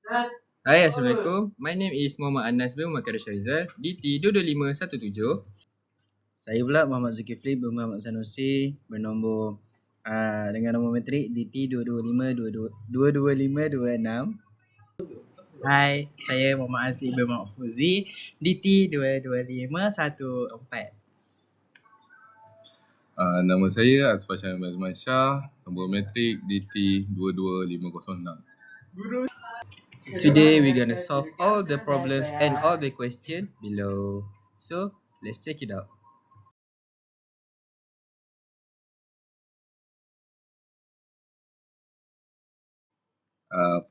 Hai, Assalamualaikum. My name is Muhammad Anas bin Muhammad Kadir Syarizal, DT 22517. Saya pula Muhammad Zulkifli bin Muhammad Sanusi bernombor dengan nombor matrik DT 22522 Hai, saya Muhammad Aziz bin Muhammad Fuzi, DT 22514. Nama saya Asfar Syahid Azman Shah, nombor matrik DT 22506. Today we're gonna solve all the problems and all the questions below. So, let's check it out.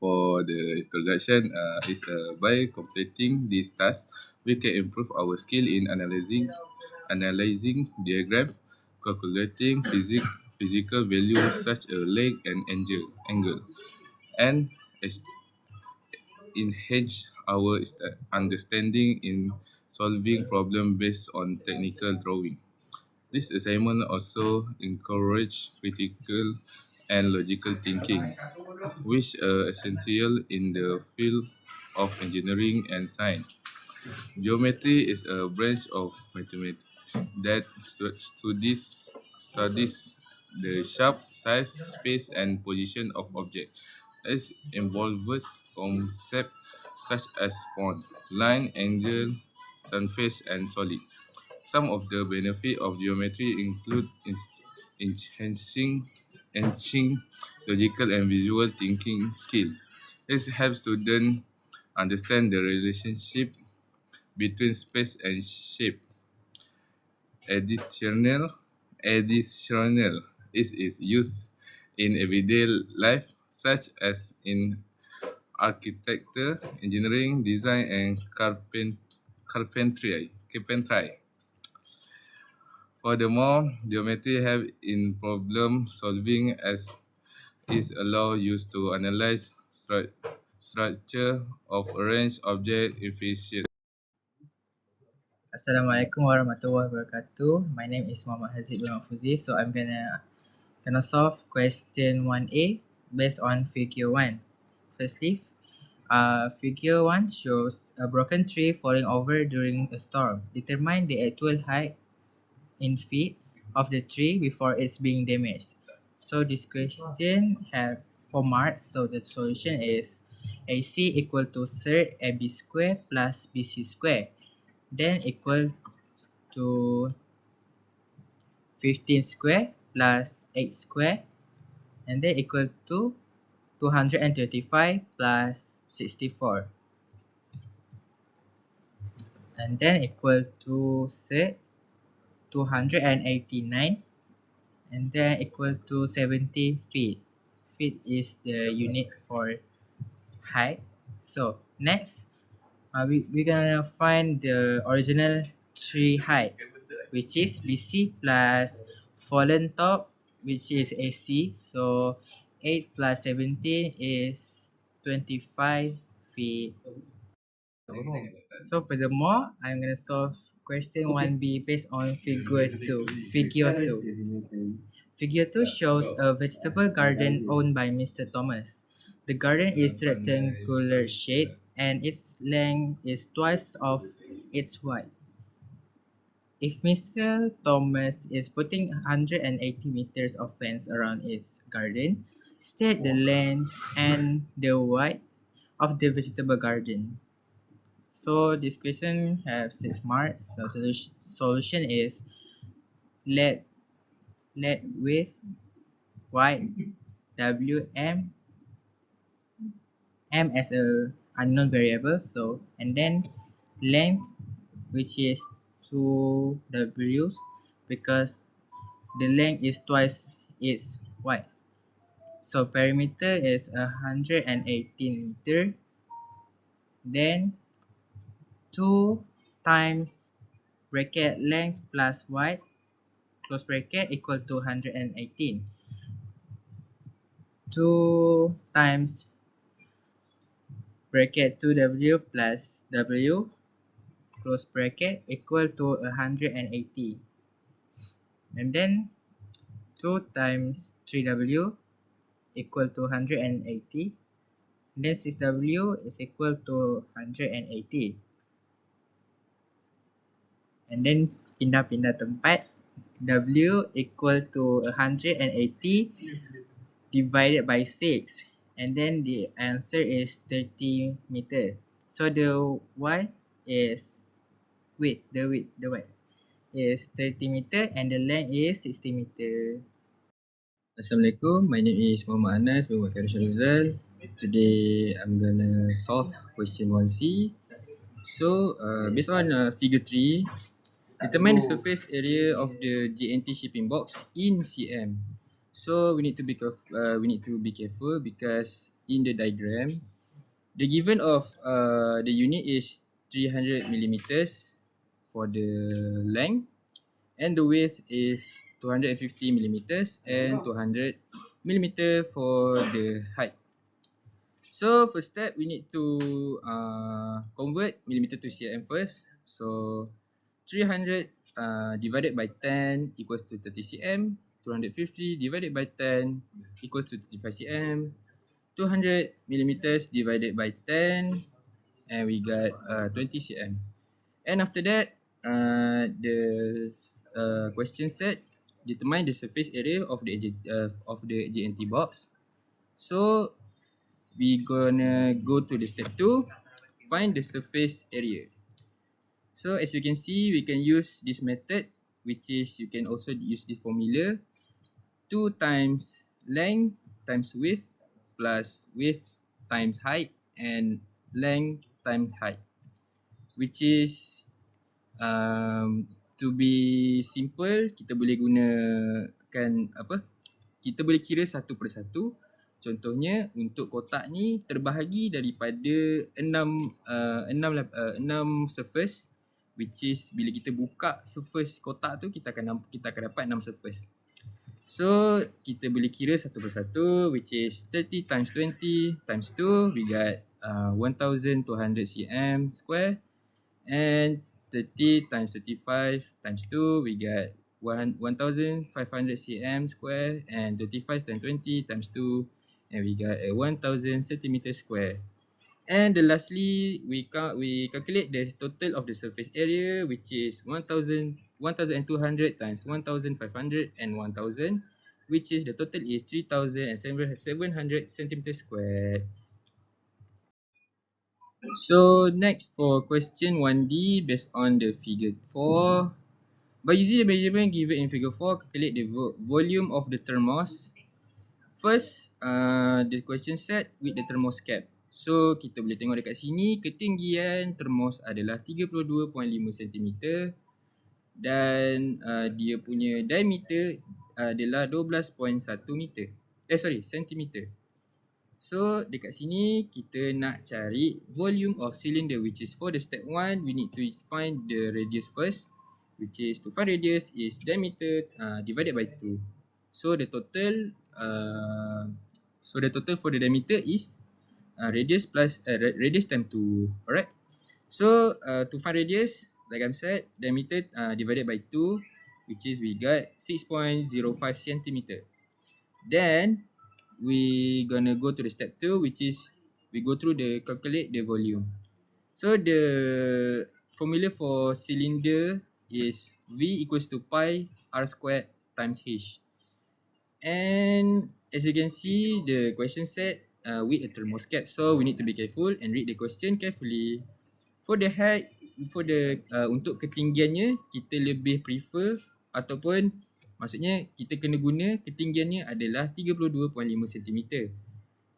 For the introduction, by completing this task, we can improve our skill in analyzing diagrams, calculating physical values such as length and angle, and enhance our understanding in solving problems based on technical drawing. This assignment also encourages critical and logical thinking, which are essential in the field of engineering and science. Geometry is a branch of mathematics that studies the shape, size, space, and position of objects. It involves concepts such as point, line, angle, surface, and solid. Some of the benefits of geometry include enhancing logical and visual thinking skill. This helps students understand the relationship between space and shape. Additional is used in everyday life, such as in architecture, engineering, design, and carpentry. Furthermore, geometry helps in problem solving as it allows you to analyze structure of a range of objects efficiently. Assalamualaikum warahmatullahi wabarakatuh. My name is Muhammad Haziq bin Muhammad Fuzi. So I'm gonna solve question 1A based on figure 1. Firstly, figure 1 shows a broken tree falling over during a storm. Determine the actual height in feet of the tree before it's being damaged. So this question have 4 marks. So the solution is AC equal to third AB square plus BC square, then equal to 15 square plus 8 square, and then equal to 235 plus 64, and then equal to third 289, and then equal to 70 feet. Feet is the unit for height. So next, we're gonna find the original tree height, which is BC plus fallen top, which is AC. So 8 plus 17 is 25 feet. So furthermore, I'm gonna solve question 1B based on figure 2. Figure 2 shows a vegetable garden owned by Mr. Thomas. The garden is rectangular shape and its length is twice of its width. If Mr. Thomas is putting 180 meters of fence around its garden, state the length and the width of the vegetable garden. So this question has 6 marks. So the solution is let width y wm m as a unknown variable. So and then length, which is 2 w's, because the length is twice its width. So perimeter is 118 meter. Then 2 times bracket length plus width close bracket equal to 118. 2 times bracket 2w plus w close bracket equal to 180. And then 2 times 3w equal to 180. Then 6W is equal to 180. And then pindah-pindah tempat, W equal to 180 divided by 6. And then the answer is 30 meter. So the Y is the width is 30 meter and the length is 60 meter. Assalamualaikum, my name is Muhammad Anas bin Bakar Rizal. Today I'm gonna solve question 1C. So based on figure 3, determine the surface area of the JNT shipping box in cm. So we need to be careful because in the diagram, the given of the unit is 300 millimeters for the length, and the width is 250 millimeters and 200 millimeter for the height. So first step, we need to convert millimeter to cm first. So 300 divided by 10 equals to 30 cm. 250 divided by 10 equals to 35 cm. 200 millimeters divided by 10, and we got 20 cm. And after that, the question set, determine the surface area of the JNT box. So we gonna go to the step 2, find the surface area. So as you can see, we can use this method, which is you can also use this formula, 2 times length times width plus width times height and length times height, which is to be simple, kita boleh gunakan apa? Kita boleh kira satu persatu. Contohnya untuk kotak ni terbahagi daripada 6 surface, which is bila kita buka surface kotak tu kita akan dapat 6 surface. So kita boleh kira satu persatu, which is 30 times 20 times 2, we got 1200 cm square, and 30 times 35 times 2, we got 1500 cm square, and 35 times 20 times 2, and we got 1000 centimeter square. And lastly, we calculate the total of the surface area, which is 1200 times 1500 and 1000, which is the total is 3700 centimeter square. So next for question 1D, based on the figure 4, by using the measurement given in figure 4, calculate the volume of the thermos. First, the question set with the thermos cap. So kita boleh tengok dekat sini, ketinggian thermos adalah 32.5 cm dan dia punya diameter adalah 12.1 meter. Centimeter. So dekat sini kita nak cari volume of cylinder, which is for the step 1, we need to find the radius first, which is to find radius is diameter divided by 2. So the total for the diameter is radius plus radius times 2. Alright. So to find radius, like I said, diameter divided by 2, which is we got 6.05 cm. Then we gonna go to the step 2, which is we go through the calculate the volume. So the formula for cylinder is V equals to pi r squared times h. And as you can see, the question set with a thermos cap, so we need to be careful and read the question carefully. For the height, untuk ketinggiannya, kita lebih prefer ataupun maksudnya kita kena guna ketinggiannya adalah 32.5 cm.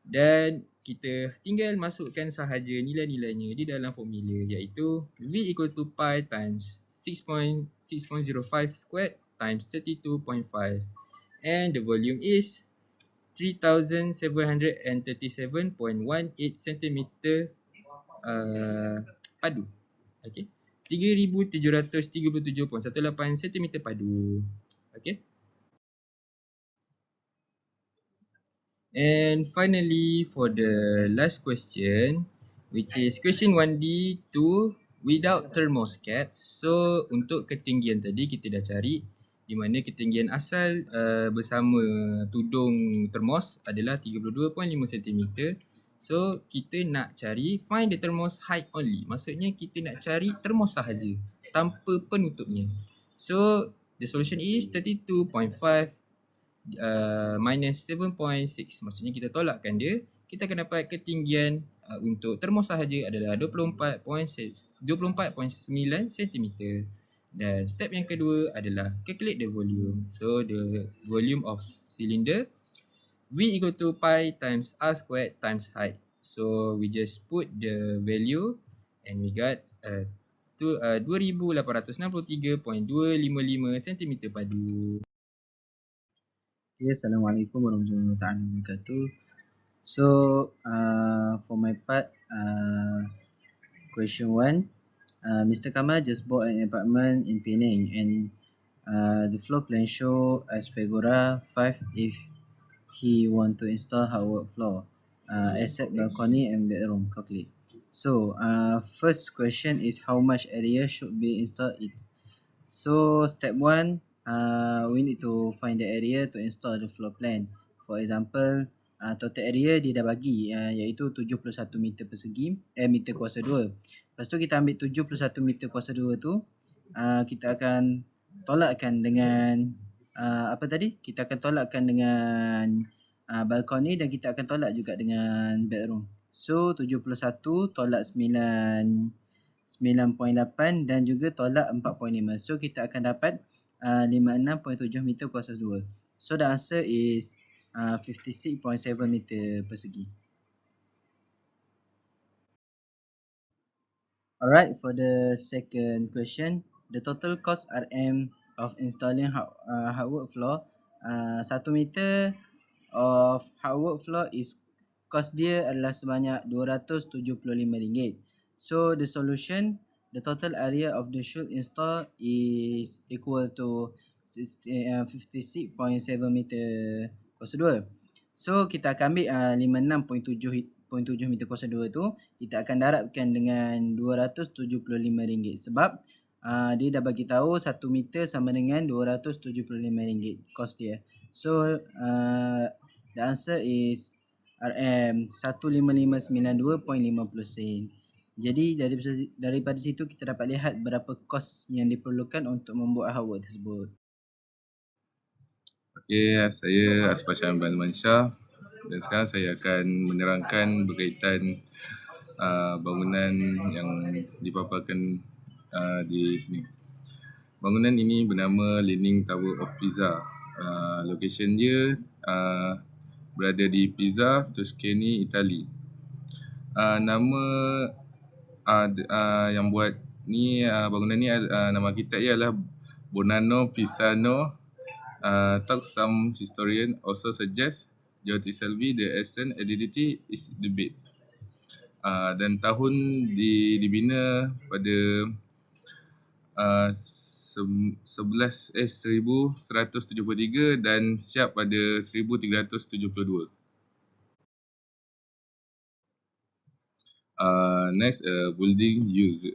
Dan kita tinggal masukkan sahaja nilai-nilainya di dalam formula, iaitu V equal to pi times 6.05 squared times 32.5, and the volume is 3737.18 cm padu. Okay, 3737.18 cm padu. Okay. And finally, for the last question, which is question 1D2 without thermos cap. So untuk ketinggian tadi kita dah cari, di mana ketinggian asal bersama tudung termos adalah 32.5 cm. So kita nak cari find the thermos height only. Maksudnya kita nak cari thermos sahaja tanpa penutupnya. So the solution is 32.5 minus 7.6. Maksudnya kita tolakkan dia, kita akan dapat ketinggian untuk thermos sahaja adalah 24.9 cm. Dan step yang kedua adalah calculate the volume. So the volume of cylinder V equal to pi times R squared times height. So we just put the value and we got 2863.255 cm padu. Okay, Assalamualaikum warahmatullahi wabarakatuh. So, for my part, question 1. Mr. Kamal just bought an apartment in Penang and the floor plan show as Figura 5 if he want to install hardwood floor, except balcony and bedroom. Calculate. So, first question is how much area should be installed it. So, step 1, we need to find the area to install the floor plan. For example, total area dia dah bagi iaitu 71 meter persegi, meter kuasa 2. Lepas tu kita ambil 71 meter kuasa 2 tu, kita akan tolakkan dengan apa tadi? Kita akan tolakkan dengan balcony dan kita akan tolak juga dengan bedroom. So 71 tolak 9.8 dan juga tolak 4.5. So kita akan dapat 56.7 meter kuasa 2. So the answer is 56.7 meter persegi. Alright, for the second question, the total cost RM of installing hardwood floor, 1 meter of hardwood floor is cost dia adalah sebanyak RM275. So the solution, the total area of the should install is equal to 56.7 meter kuasa 2. So kita akan ambil 56.7 meter kuasa 2 tu, kita akan darabkan dengan RM275 sebab dia dah bagi tahu 1 meter sama dengan RM275 cost dia. So the answer is RM 15592.50 sen. Jadi daripada situ kita dapat lihat berapa kos yang diperlukan untuk membuat hardwood tersebut. Okey, saya Asfar Syamban Mansyah dan sekarang saya akan menerangkan berkaitan bangunan yang dipaparkan di sini. Bangunan ini bernama Leaning Tower of Pisa. Location dia berada di Pisa, Tuscany, Itali. Nama yang buat ni bangunan ni nama arkitek dia adalah Bonanno Pisano. Some historian also suggest geotically the eastern identity is debate. Dan tahun dibina pada 1173 dan siap pada 1372. Next, building use.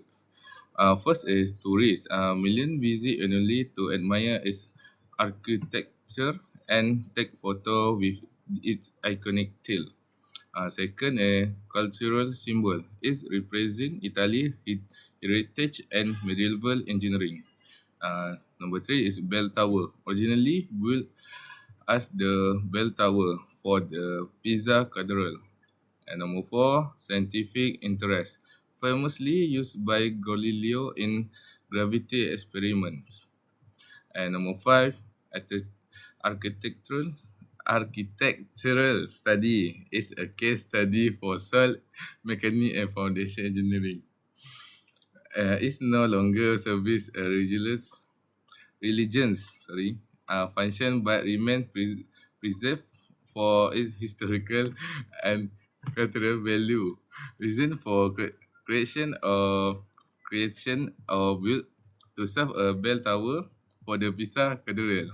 First is tourists. Million visit annually to admire its architecture and take photo with its iconic tale. Second, a cultural symbol is represent Italy heritage and medieval engineering. Number 3 is bell tower. Originally built as the bell tower for the Pisa Cathedral. And number 4, scientific interest. Famously used by Galileo in gravity experiments. And number 5, architectural study is a case study for soil mechanics and foundation engineering. It's no longer service a religions function but remain preserved for its historical and cultural value. Reason for creation or built to serve a bell tower for the Pisa Cathedral.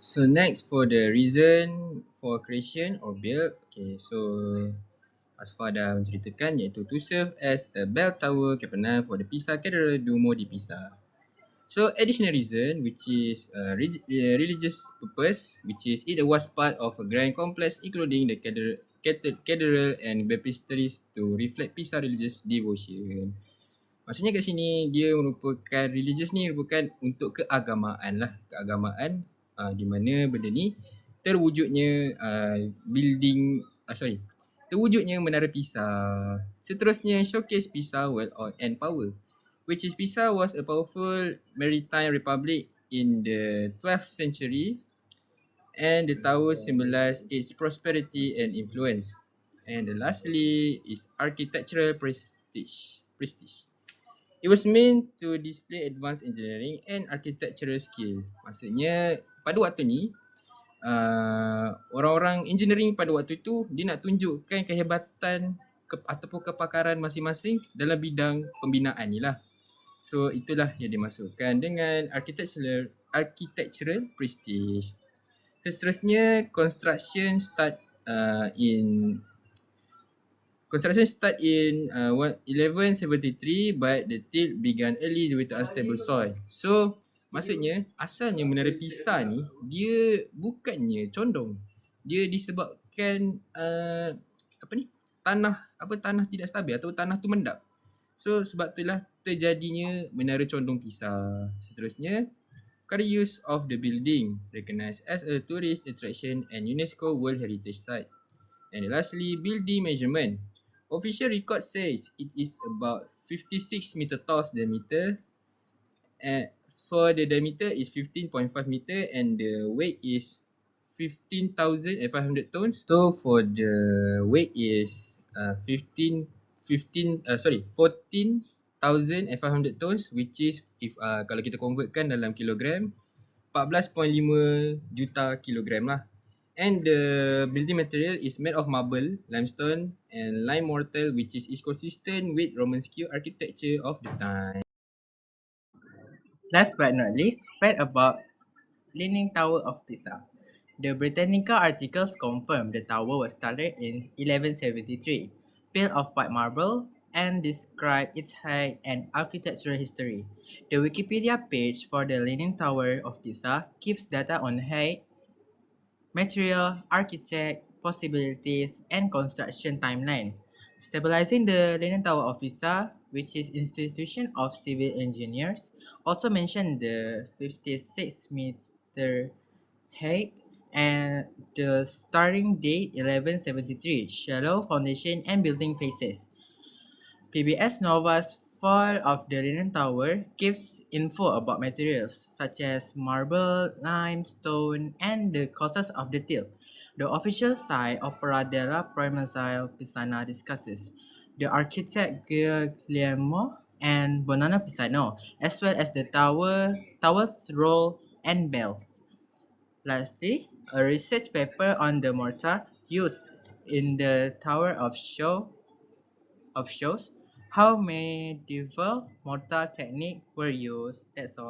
So next for the reason for creation or build. Okay, so Asfar dah menceritakan iaitu to serve as a bell tower capital for the Pisa Cathedral Duomo di Pisa. So additional reason, which is religious purpose, which is it was part of a grand complex including the cathedral and baptisteries to reflect Pisa religious devotion. Maksudnya kat sini dia merupakan religious ni merupakan untuk keagamaan lah, keagamaan di mana benda ni terwujudnya terwujudnya menara Pisa. Seterusnya showcase Pisa wealth and power, which is Pisa was a powerful maritime republic in the 12th century and the tower symbolized its prosperity and influence. And lastly is architectural prestige. It was meant to display advanced engineering and architectural skill. Maksudnya pada waktu ni orang-orang engineering pada waktu itu dia nak tunjukkan kehebatan ataupun kepakaran masing-masing dalam bidang pembinaan ni lah. So itulah yang dimasukkan dengan architectural prestige. Seterusnya construction start in 1173 but the tilt began early due to unstable soil. So maksudnya asalnya menara Pisa ni dia bukannya condong. Dia disebabkan tanah tidak stabil atau tanah tu mendap. So sebab itulah terjadinya menara condong Pisa. Seterusnya current use of the building recognized as a tourist attraction and UNESCO World Heritage Site. And lastly, building measurement. Official record says it is about 56 meter tall diameter. For the diameter is 15.5 meter and the weight is 15,500 tons. So for the weight is 14,500 tons, which is if kalau kita convertkan dalam kilogram 14.5 juta kilogram lah. And the building material is made of marble, limestone and lime mortar, which is consistent with Romanesque architecture of the time. Last but not least, fact about Leaning Tower of Pisa. The Britannica articles confirm the tower was started in 1173, built of white marble, and describe its height and architectural history. The Wikipedia page for the Leaning Tower of Pisa gives data on height, material, architect, possibilities, and construction timeline. Stabilizing the Leaning Tower of Pisa, which is institution of civil engineers, also mentioned the 56-meter height and the starting date 1173, shallow foundation and building phases. PBS Nova's Fall of the Leaning Tower gives info about materials such as marble, limestone, and the causes of the tilt. The official site Opera della Primazia Pisana discusses the architect Guglielmo and Bonanno Pisano, as well as the tower's role and bells. Lastly, a research paper on the mortar used in the Tower of shows how medieval mortar technique were used. That's all.